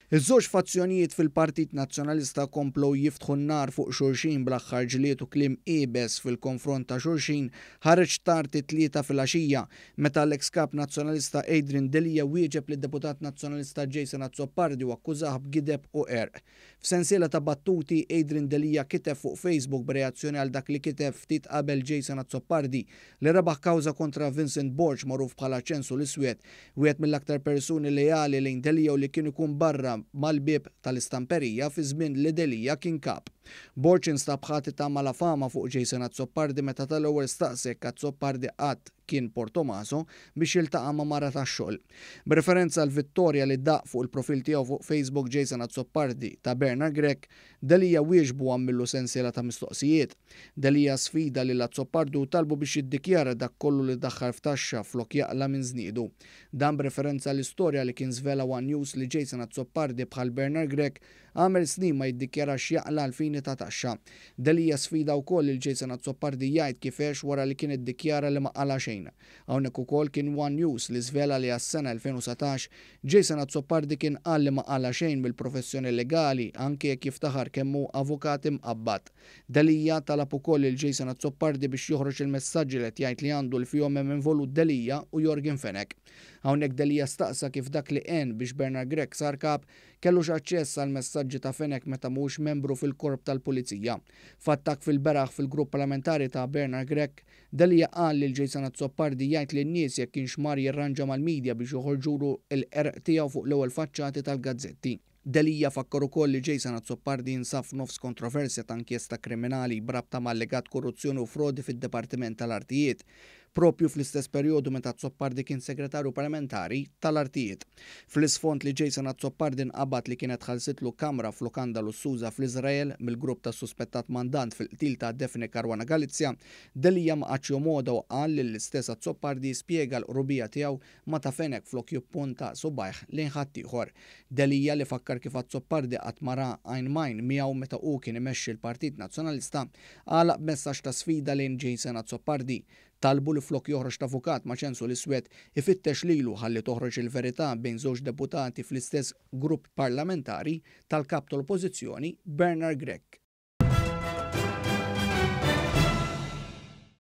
Iż-żewġ fazzjonijiet fil-Partit Nazzjonalista komplow jiftħu n-nar fuq xulxin bl-aħħar ġliet u kliem qiebes fil-konfront ta' xulxin ħareġ tard it-tlieta fil-għaxija meta l-ex kap nazzjonalista Adrian Delija wieġeb lid-deputat nazzjonalista Jason Azzopardi u akkużah b'gideb u għerq. F'sensiela ta' battuti Adrian Delija kiteb fuq Facebook b'reazzjoni għal dak li kiteb ftit qabel Jason Azzopardi li rebaħ kawża kontra Vincent Borge magħruf bħala ċensu l-iswed, wieħed mill-aktar persuni lejali lejn Delija u li kien ikun barra mal-bib tal-istamperija fi żmien li Delija kien kap. Borge instab ħati ta' mala fama fuq Jason Azzopardi meta tal-ewwel staqsek Azzopardi qatt kien Portomaso biex jiltaqa' ma' mara tax-xogħol. B'referenza għal vittorja li daq fuq il-profil tiegħu fuq Facebook Jason Azzopardi ta' Bernard Grech, Delija wieġbu għamillu sensiela ta' mistoqsijiet. Delija sfida lil Azzopardi u talbu biex jiddikjara dak kollu li daħħal f'taxxa flok jaqla minn żniedu. Dan b'referenza l-istorja li kien żvela One News li Jason Azzopardi bħal Bernard Grech għamel snin ma jiddikjarax jaqla l-fini ta' taxxa. Delija sfida wkoll il Jason Azzopardi jgħid kifex wara li kien iddikjara li ma qala xejn. Hawnhekk ukoll kien One News li żvela li għas-sena 2017 Jason Azzopardi kien qal li ma qala xejn bil-professjoni legali anke jekk jiftaħar kemm hu avukat imqabbad. Delija talab ukoll il Jason Azzopardi biex joħroġ il-messaġġi li jgħid li għandu l-fihom hemm involut Delija u Jorgen Fenech. Hawnhekk Delija staqsa kif dak li għen biex Bernard Grech sar kap kellux aċċess għal messaġġi ta' Fenech meta mhux membru fil-korp tal-Pulizija. F'attakk fil-beraħ fil-grupp parlamentari ta' Bernard Grech, Delija qal lil Jason Azzopardi jgħid li n-nies jekk kienx mar jirranġa mal-midja biex joħorġulu l-qerq tiegħu fuq l-ewwel faċċati tal-gazzetti. Delija fakkar ukoll li Jason Azzopardi jinsab f'nofs kontroversja ta' inkjesta kriminali brabta mal-legat korruzzjoni u frodi fid-Dipartiment tal-Artijiet, propju fl-istess perjodu meta Azzopardi kien segretarju parlamentari tal-Artijiet. Fl-isfond li Jason Azzopardi nqabad li kienet ħalsitlu kamra f'lokanda lussuża fl-Iżrael mill-grupp ta' suspettat mandant fil-qtil ta' Daphne Caruana Galizia, Delija ma qatx jomoda u qal li l-istess Azzopardi spjega l-qrubija tiegħu ma ta' Fenech flok jippunta subajh lejn ħadd ieħor. Delija li fakkar kif Azzopardi qatt mara għajn majn miegħu meta hu kien imexxi l-Partit Nazzjonalista għalaq messaġġ ta' sfida lejn Jason Azzopardi. Talbu li flok joħroġ avukat ma' ċensu l-iswed ifittex lilu ħalli toħroġ il-verità bejn żewġ deputati fl-istess grupp parlamentari tal-kap tal-oppożizzjoni Bernard Grech.